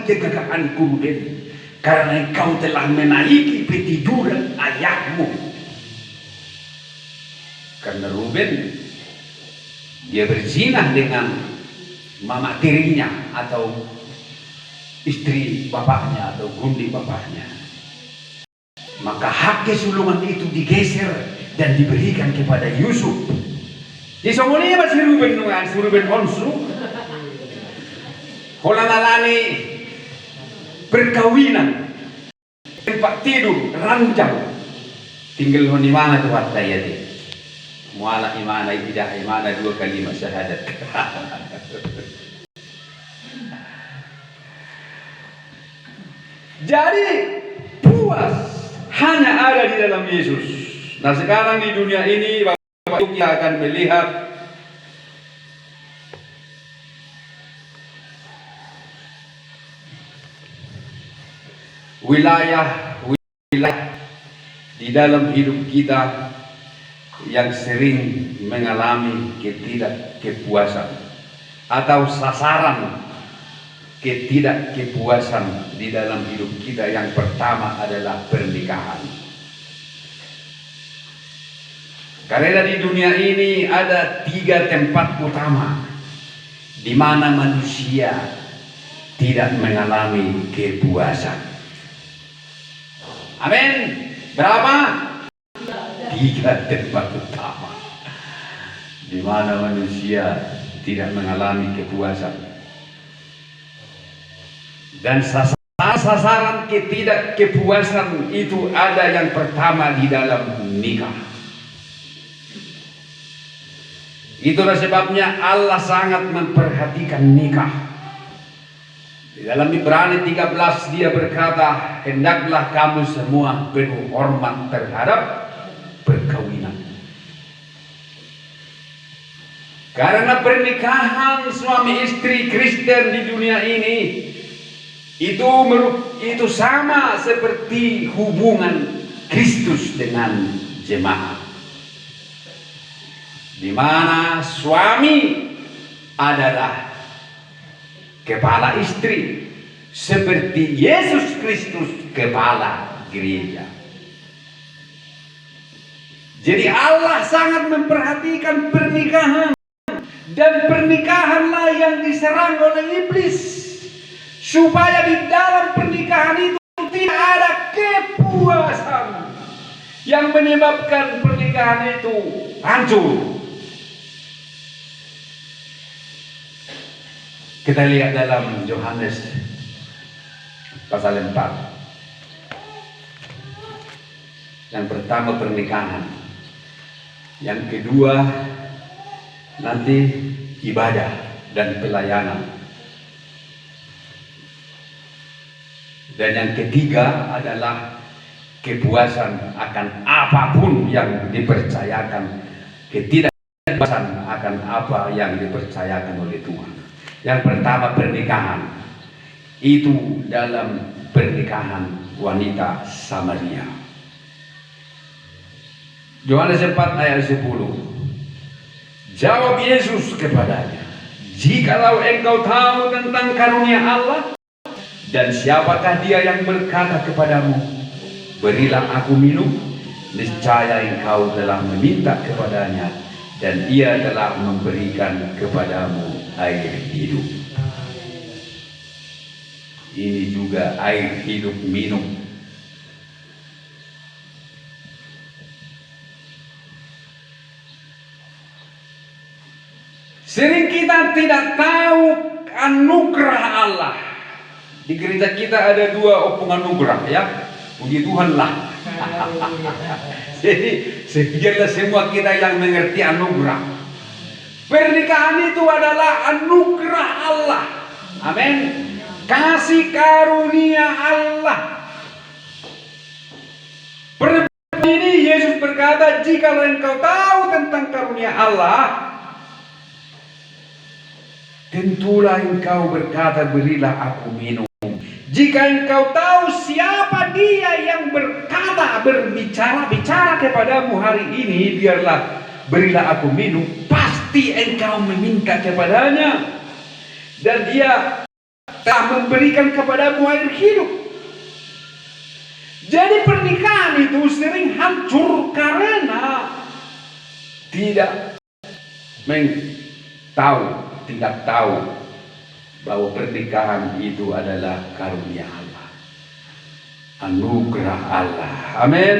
lagi kegagahanku Ruben, karena engkau telah menaiki petiduran ayahmu. Karena Ruben dia berzina dengan mama tirinya atau istri bapaknya atau gundi bapaknya, maka hak kesulungan itu digeser dan diberikan kepada Yusuf. Di semuanya masih Ruben nungan, Ruben onsu, holangalani perkawinan, tempat tidur, ranjang, tinggal di mana tuh waktu ya deh. Muala imana ibadah imana 2 kalimat syahadat. Jadi puas hanya ada di dalam Yesus. Nah sekarang di dunia ini Bapak Ibu akan melihat wilayah di dalam hidup kita yang sering mengalami ketidakpuasan atau sasaran ketidakpuasan di dalam hidup kita. Yang pertama adalah pernikahan. Karena di dunia ini ada 3 tempat utama di mana manusia tidak mengalami kepuasan. Amin. Berapa? 3 tempat utama di mana manusia tidak mengalami kepuasan. Dan sasaran ketidakpuasan itu ada yang pertama di dalam nikah. Itulah sebabnya Allah sangat memperhatikan nikah. Di dalam Ibrani 13 dia berkata, hendaklah kamu semua penuh hormat terhadap perkawinan. Karena pernikahan suami istri Kristen di dunia ini itu sama seperti hubungan Kristus dengan jemaat, di mana suami adalah kepala istri seperti Yesus Kristus kepala gereja. Jadi Allah sangat memperhatikan pernikahan, dan pernikahanlah yang diserang oleh iblis, supaya di dalam pernikahan itu tidak ada kepuasan yang menyebabkan pernikahan itu hancur. Kita lihat dalam Yohanes pasal 4. Yang pertama pernikahan, yang kedua nanti ibadah dan pelayanan, dan yang ketiga adalah kepuasan akan apapun yang dipercayakan, ketidakpuasan akan apa yang dipercayakan oleh Tuhan. Yang pertama pernikahan, itu dalam pernikahan wanita Samaria. Yohanes 4 ayat 10. Jawab Yesus kepadanya, jikalau engkau tahu tentang karunia Allah dan siapakah dia yang berkata kepadamu, berilah aku minum, niscaya engkau telah meminta kepadanya dan ia telah memberikan kepadamu air hidup. Ini juga air hidup minum. Sering kita tidak tahu anugerah Allah. Di gereja kita ada 2 opung anugerah ya. Puji Tuhan lah. Jadi biarlah semua kita yang mengerti anugerah. Pernikahan itu adalah anugerah Allah. Amin. Kasih karunia Allah. Pertama ini Yesus berkata, jika engkau tahu tentang karunia Allah, tentulah engkau berkata, berilah aku minum. Jika engkau tahu siapa dia yang berbicara kepadamu hari ini, berilah aku minum, pasti engkau meminta kepadanya. Dan dia telah memberikan kepadamu air hidup. Jadi pernikahan itu sering hancur karena tidak tahu bahwa pernikahan itu adalah karunia Allah, anugerah Allah. Amin.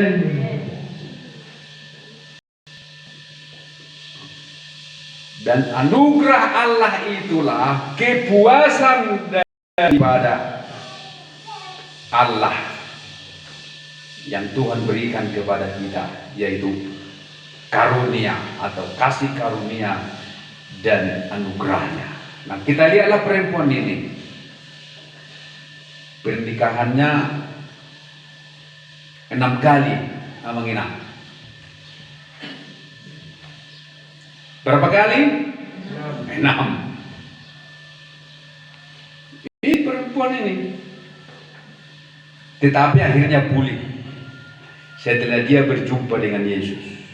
Dan anugerah Allah itulah kepuasan daripada Allah yang Tuhan berikan kepada kita, yaitu karunia atau kasih karunia dan anugerahnya. Nah, kita lihatlah perempuan ini, pernikahannya 6 kali menginap. Berapa kali? 6. Ini perempuan ini, tetapi akhirnya pulih setelah dia berjumpa dengan Yesus.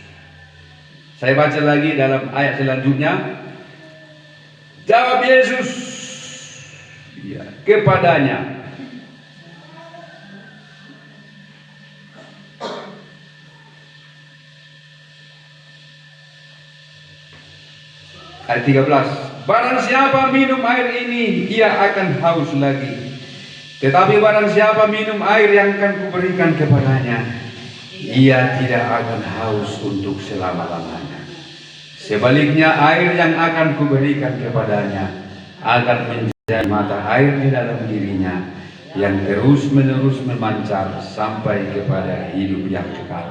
Saya baca lagi dalam ayat selanjutnya. Jawab Yesus kepadanya, ayat 13, barang siapa minum air ini, ia akan haus lagi. Tetapi barang siapa minum air yang akan kuberikan kepadanya, ia tidak akan haus untuk selama-lamanya. Sebaliknya, air yang akan kuberikan kepadanya akan menjadi mata air di dalam dirinya, yang terus-menerus memancar sampai kepada hidup yang kekal.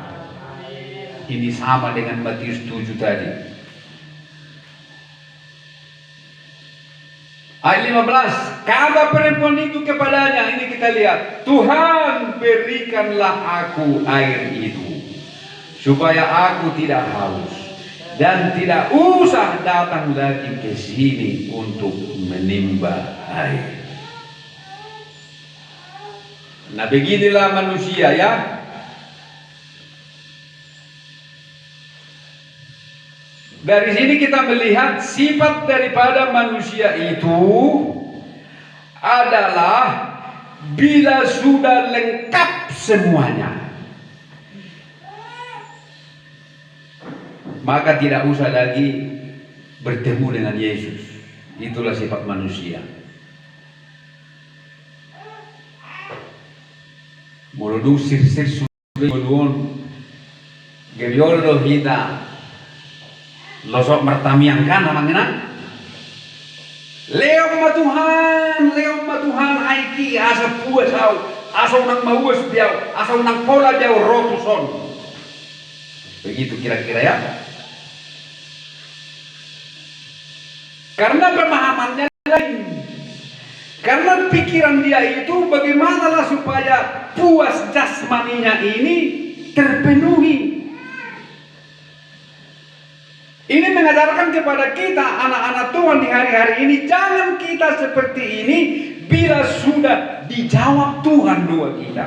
Ini sama dengan Matius 7 tadi. Ayat 15, kata perempuan itu kepadanya, ini kita lihat, Tuhan berikanlah aku air itu, supaya aku tidak haus dan tidak usah datang lagi ke sini untuk menimba air. Nah, beginilah manusia ya. Dari sini kita melihat sifat daripada manusia itu adalah bila sudah lengkap semuanya, maka tidak usah lagi bertemu dengan Yesus. Itulah sifat manusia. Muludu sir-sir sudah gebiolo kita losok mertamiang kan namanya. Leong matuhan aiki asa puas asa unang mauas biau, asa unang pola biau rotuson. Begitu kira-kira ya. Karena pemahamannya lain. Karena pikiran dia itu bagaimanalah supaya puas jasmaninya ini terpenuhi. Ini mengajarkan kepada kita anak-anak Tuhan di hari-hari ini, jangan kita seperti ini bila sudah dijawab Tuhan doa kita.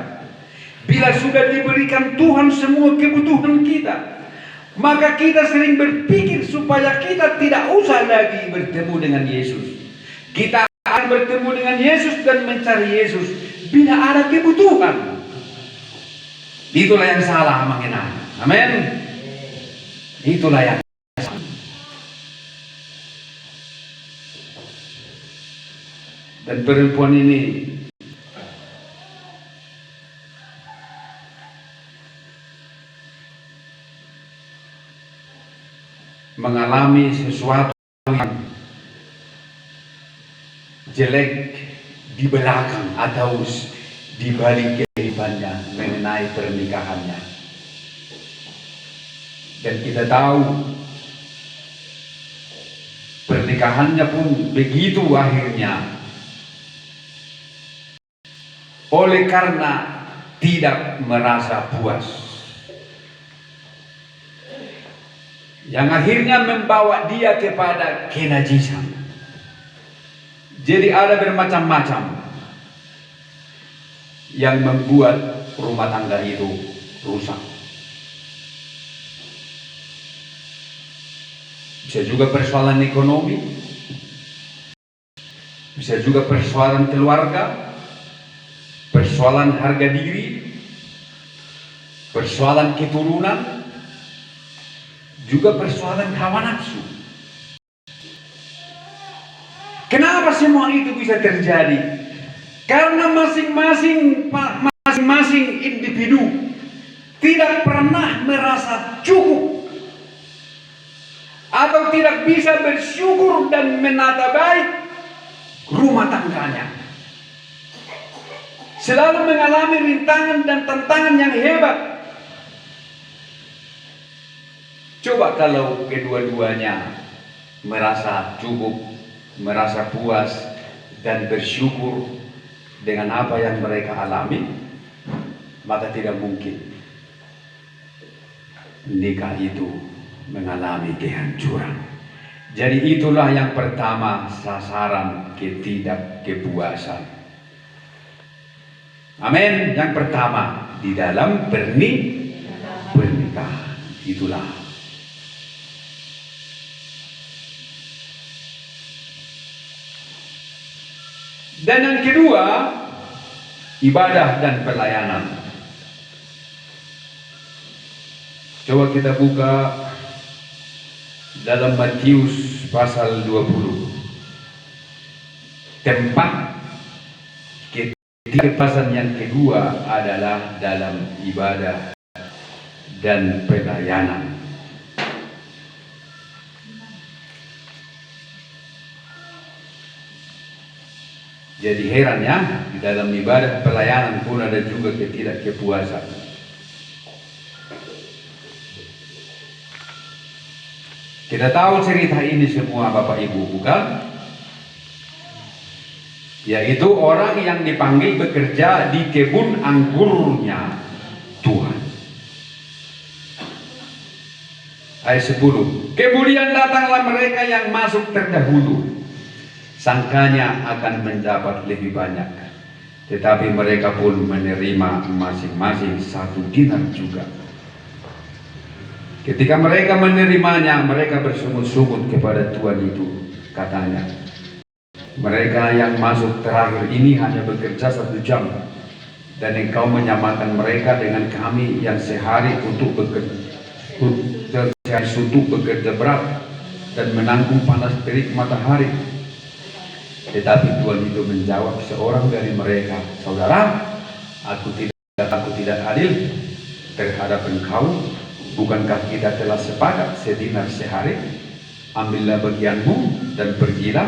Bila sudah diberikan Tuhan semua kebutuhan kita, maka kita sering berpikir supaya kita tidak usah lagi bertemu dengan Yesus. Kita akan bertemu dengan Yesus dan mencari Yesus bila ada kebutuhan. Itulah yang salah mengenal. Amin. Itulah yang dan perempuan ini mengalami sesuatu yang jelek di belakang atau di balik kehidupannya mengenai pernikahannya. Dan kita tahu pernikahannya pun begitu akhirnya, oleh karena tidak merasa puas, yang akhirnya membawa dia kepada kenajisan. Jadi ada bermacam-macam yang membuat rumah tangga itu rusak. Bisa juga persoalan ekonomi, bisa bisa juga persoalan keluarga, persoalan harga diri, persoalan keturunan, juga persoalan hawa nafsu. Kenapa semua itu bisa terjadi? Karena masing-masing individu tidak pernah merasa cukup atau tidak bisa bersyukur dan menata baik rumah tangganya. Selalu mengalami rintangan dan tantangan yang hebat. Coba kalau kedua-duanya merasa cukup, merasa puas dan bersyukur dengan apa yang mereka alami, maka tidak mungkin nikah itu mengalami kehancuran. Jadi itulah yang pertama, sasaran ketidakpuasan. Amin. Yang pertama di dalam pernikahan itulah. Dan yang kedua, ibadah dan pelayanan. Coba kita buka dalam Matius pasal 20. Tempat ketidakpuasan yang kedua adalah dalam ibadah dan pelayanan. Jadi heran ya, di dalam ibadah pelayanan pun ada juga ketidakpuasan. Kita tahu cerita ini semua Bapak Ibu, bukan? Yaitu orang yang dipanggil bekerja di kebun anggurnya Tuhan. Ayat 10. Kemudian datanglah mereka yang masuk terdahulu. Sangkanya akan mendapat lebih banyak, tetapi mereka pun menerima masing-masing 1 dinar juga. Ketika mereka menerimanya, mereka bersungut-sungut kepada tuan itu. Katanya, mereka yang masuk terakhir ini hanya bekerja 1 jam, dan engkau menyamakan mereka dengan kami yang sehari untuk bekerja berat dan menanggung panas terik matahari. Tetapi Tuhan itu menjawab seorang dari mereka, saudara, aku tidak adil terhadap engkau. Bukankah kita telah sepakat sedinar sehari? Ambillah bagianmu dan pergilah.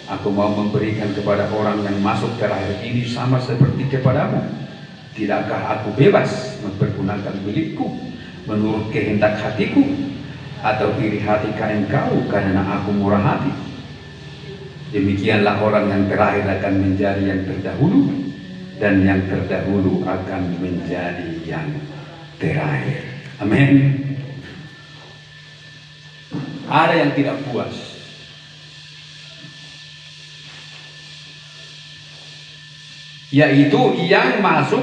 Aku mau memberikan kepada orang yang masuk terakhir ini sama seperti kepadamu. Tidakkah aku bebas mempergunakan milikku menurut kehendak hatiku, atau iri hatikah engkau karena aku murah hati? Demikianlah orang yang terakhir akan menjadi yang terdahulu, dan yang terdahulu akan menjadi yang terakhir. Amin. Ada yang tidak puas, yaitu yang masuk,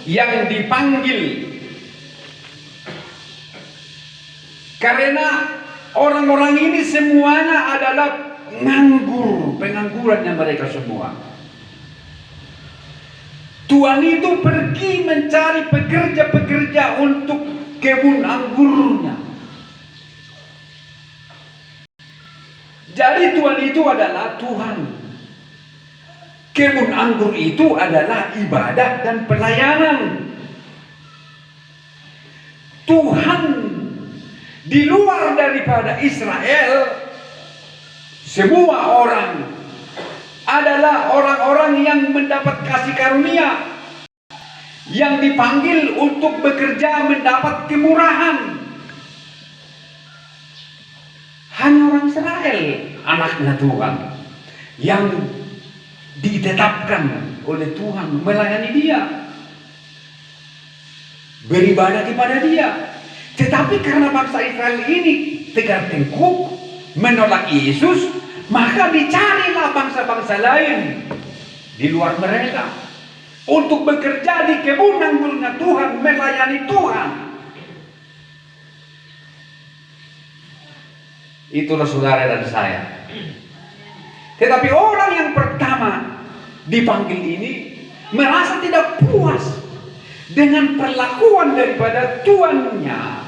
yang dipanggil. Karena orang-orang ini semuanya adalah pengangguran yang mereka semua. Tuhan itu pergi mencari pekerja-pekerja untuk kebun anggurnya. Jadi Tuhan itu adalah Tuhan. Kebun anggur itu adalah ibadah dan pelayanan. Tuhan di luar daripada Israel, semua orang adalah orang-orang yang mendapat kasih karunia, yang dipanggil untuk bekerja mendapat kemurahan. Hanya orang Israel, anaknya Tuhan, yang ditetapkan oleh Tuhan melayani Dia, beribadah kepada Dia. Tetapi karena bangsa Israel ini tegar tengkuk menolak Yesus, maka dicarilah bangsa-bangsa lain di luar mereka untuk bekerja di kebun anggurnya Tuhan, melayani Tuhan. Itulah saudara dan saya. Tetapi orang yang pertama pertama dipanggil ini merasa tidak puas dengan perlakuan daripada tuannya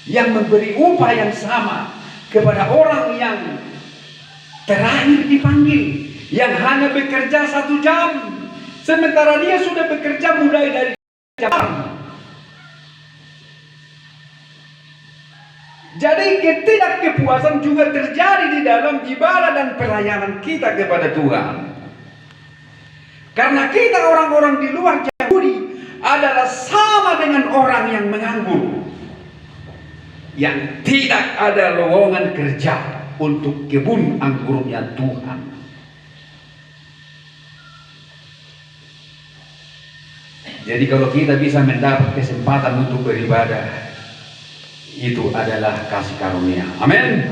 yang memberi upah yang sama kepada orang yang terakhir dipanggil, yang hanya bekerja 1 jam, sementara dia sudah bekerja mulai dari jam. Jadi ketidakpuasan juga terjadi di dalam ibadah dan pelayanan kita kepada Tuhan. Karena kita orang-orang di luar Yahudi adalah sama dengan orang yang menganggur, yang tidak ada lowongan kerja untuk kebun anggurnya Tuhan. Jadi kalau kita bisa mendapat kesempatan untuk beribadah, itu adalah kasih karunia. Amin.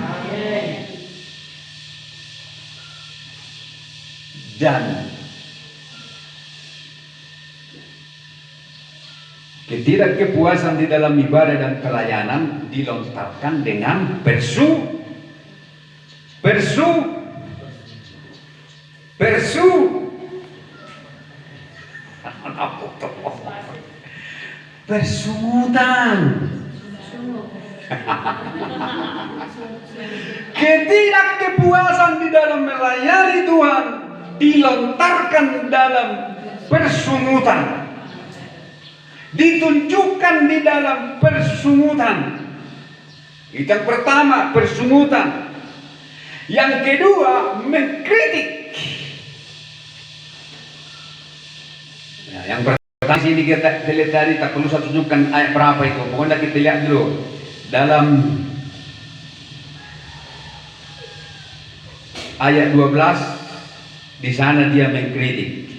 Dan ketidakpuasan di dalam ibadah dan pelayanan dilontarkan dengan persu. Persungutan. Ketidakpuasan di dalam melayani Tuhan dilontarkan dalam persungutan, ditunjukkan di dalam persungutan. Itu yang pertama, persungutan. Yang kedua, mengkritik. Yang pertama sini kita lihat tadi, tak perlu saya tunjukkan ayat berapa itu. Pokoknya kita lihat dulu dalam ayat 12, di sana dia mengkritik.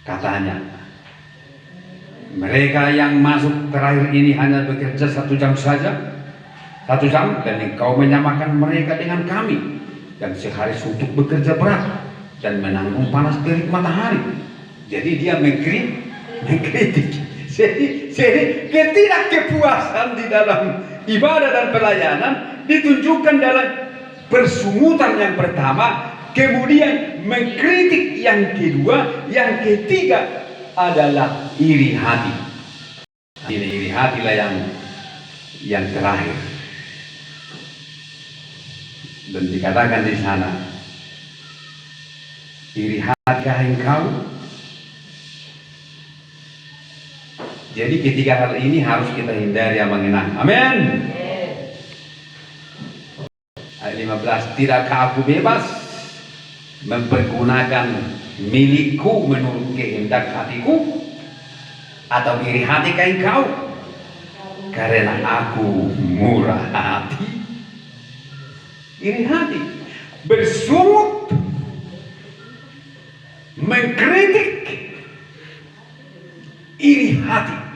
Katanya, mereka yang masuk terakhir ini hanya bekerja 1 jam saja, 1 jam, dan engkau menyamakan mereka dengan kami dan sehari suntuk bekerja berat dan menanggung panas terik matahari. Jadi dia mengkritik. Jadi ketidakpuasan di dalam ibadah dan pelayanan ditunjukkan dalam persungutan yang pertama, kemudian mengkritik yang kedua, yang ketiga adalah iri hati. Ini iri hatilah yang terakhir. Dan dikatakan di sana, iri hatikah engkau? Jadi ketiga hal ini harus kita hindari yang mengenang. Amin. Ayat 15, tidakkah aku bebas mempergunakan milikku menurut kehendak hatiku, atau iri hatikah engkau? Karena aku murah hati. Iri hati, bersungut, mengkritik, iri hati.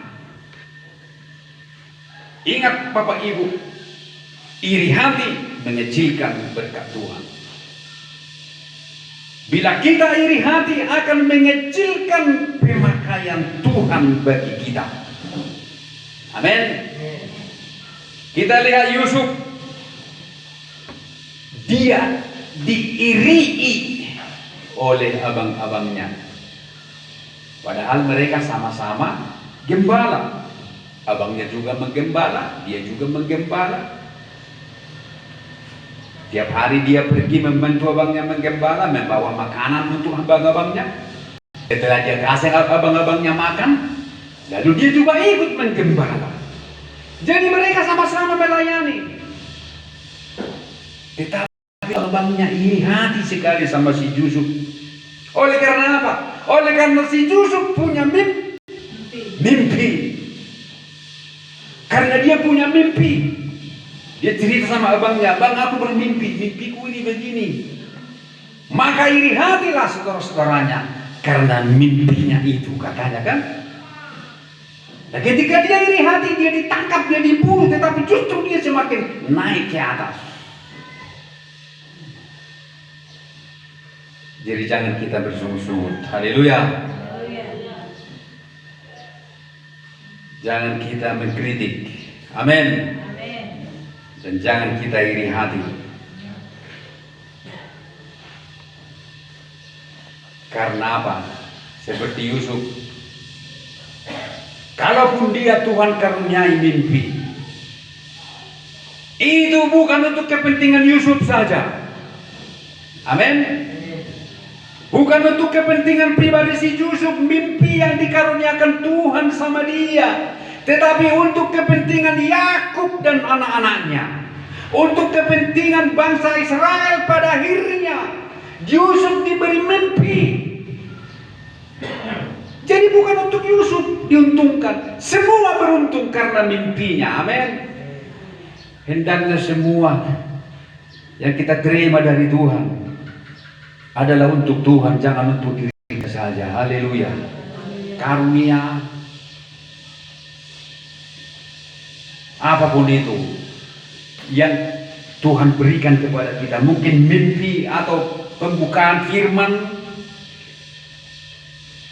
Ingat Bapak Ibu, iri hati mengecilkan berkat Tuhan. Bila kita iri hati akan mengecilkan pemakaian Tuhan bagi kita. Amin. Kita lihat Yusuf, dia diirii oleh abang-abangnya, padahal mereka sama-sama gembala. Abangnya juga menggembala, dia juga menggembala. Tiap hari dia pergi membantu abangnya menggembala, membawa makanan untuk abang-abangnya. Setelah dia kasih abang-abangnya makan, lalu dia juga ikut menggembala. Jadi mereka sama-sama melayani. Tetapi abangnya iri hati sekali sama si Yusuf. Oleh karena apa? Oleh karena si Yusuf punya mimpi. Karena dia punya mimpi, dia cerita sama abangnya, "Bang, aku bermimpi, mimpiku ini begini." Maka iri hatilah saudara-saudaranya karena mimpinya itu, katanya kan. Nah, ketika dia iri hati, dia ditangkap, dia dibunuh, tetapi justru dia semakin naik ke atas. Jadi jangan kita bersungut-sungut. Haleluya. Jangan kita mengkritik. Amin. Dan jangan kita iri hati. Karena apa? Seperti Yusuf. Kalaupun dia Tuhan karuniai mimpi, itu bukan untuk kepentingan Yusuf saja. Amin. Bukan untuk kepentingan pribadi si Yusuf, mimpi yang dikaruniakan Tuhan sama dia, tetapi untuk kepentingan Yakub dan anak-anaknya, untuk kepentingan bangsa Israel. Pada akhirnya Yusuf diberi mimpi. Jadi bukan untuk Yusuf diuntungkan, semua beruntung karena mimpinya. Amin. Hendaknya semua yang kita terima dari Tuhan adalah untuk Tuhan, jangan untuk diri kita saja. Haleluya. Karunia apapun itu yang Tuhan berikan kepada kita, mungkin mimpi atau pembukaan firman,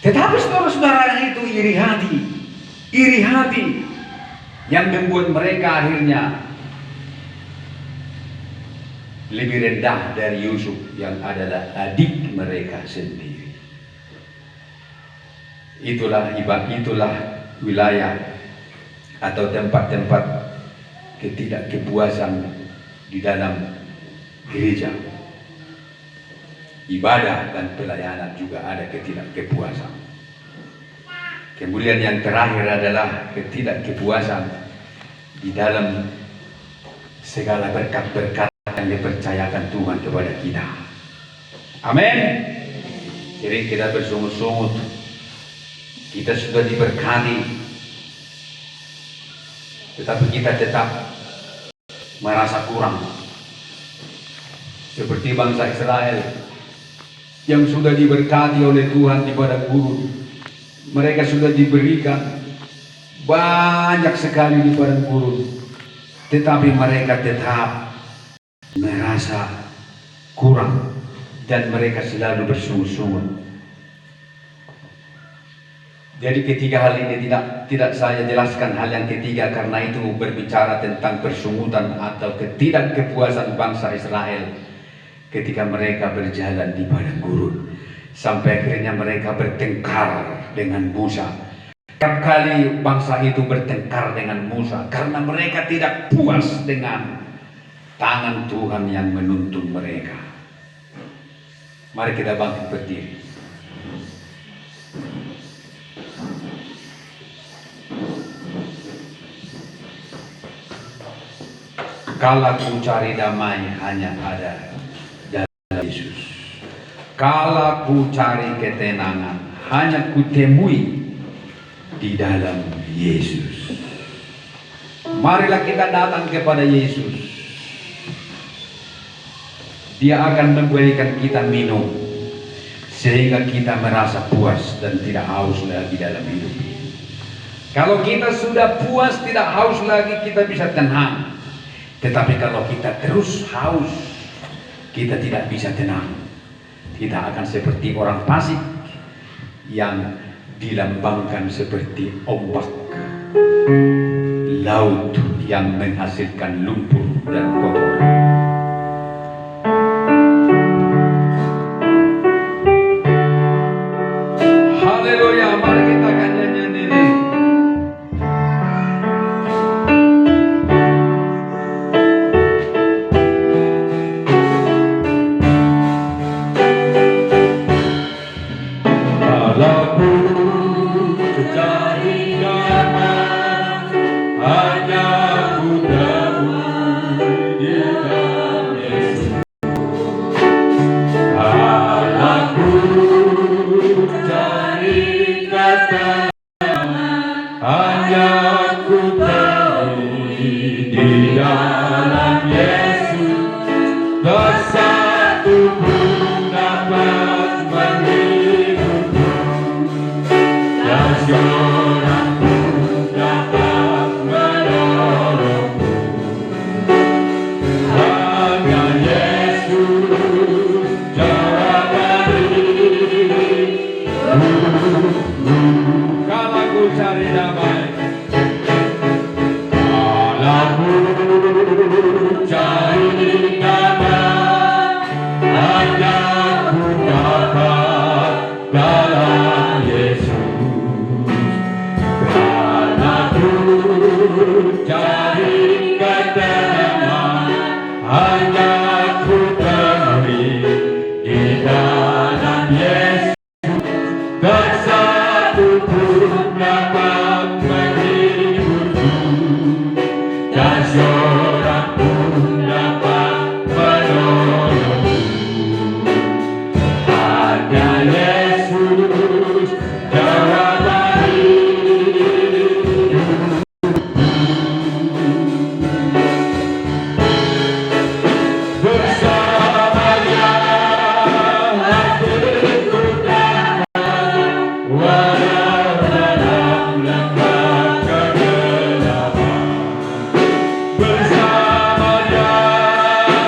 tetapi saudara-saudara itu iri hati yang membuat mereka akhirnya lebih rendah dari Yusuf yang adalah adik mereka sendiri. Itulah wilayah atau tempat-tempat ketidakkepuasan di dalam gereja. Ibadah dan pelayanan juga ada ketidakkepuasan. Kemudian yang terakhir adalah ketidakkepuasan di dalam segala berkat-berkat yang dipercayakan Tuhan kepada kita. Amin. Jadi kita bersungut-sungut, kita sudah diberkati, tetapi kita tetap merasa kurang. Seperti bangsa Israel yang sudah diberkati oleh Tuhan di padang gurun. Mereka sudah diberikan banyak sekali di padang gurun, tetapi mereka tetap merasa kurang dan mereka selalu bersungut-sungut. Jadi ketiga hal ini tidak saya jelaskan hal yang ketiga karena itu berbicara tentang persungutan atau ketidakkepuasan bangsa Israel ketika mereka berjalan di padang gurun sampai akhirnya mereka bertengkar dengan Musa. Setiap kali bangsa itu bertengkar dengan Musa karena mereka tidak puas dengan tangan Tuhan yang menuntun mereka. Mari kita bangkit berdiri. Kala ku cari damai hanya ada dalam Yesus. Kala ku cari ketenangan hanya ku temui di dalam Yesus. Marilah kita datang kepada Yesus. Dia akan memberikan kita minum sehingga kita merasa puas dan tidak haus lagi dalam hidup ini. Kalau kita sudah puas, tidak haus lagi, kita bisa tenang. Tetapi kalau kita terus haus, kita tidak bisa tenang. Kita akan seperti orang fasik yang dilambangkan seperti ombak laut yang menghasilkan lumpur dan kotoran. Haleluya, mari kita akan nyanyi ini. Kalau ku cari damai, hanya ku temui di dalam Yesus. Kalau ku cari kata hanya ku temui di dalam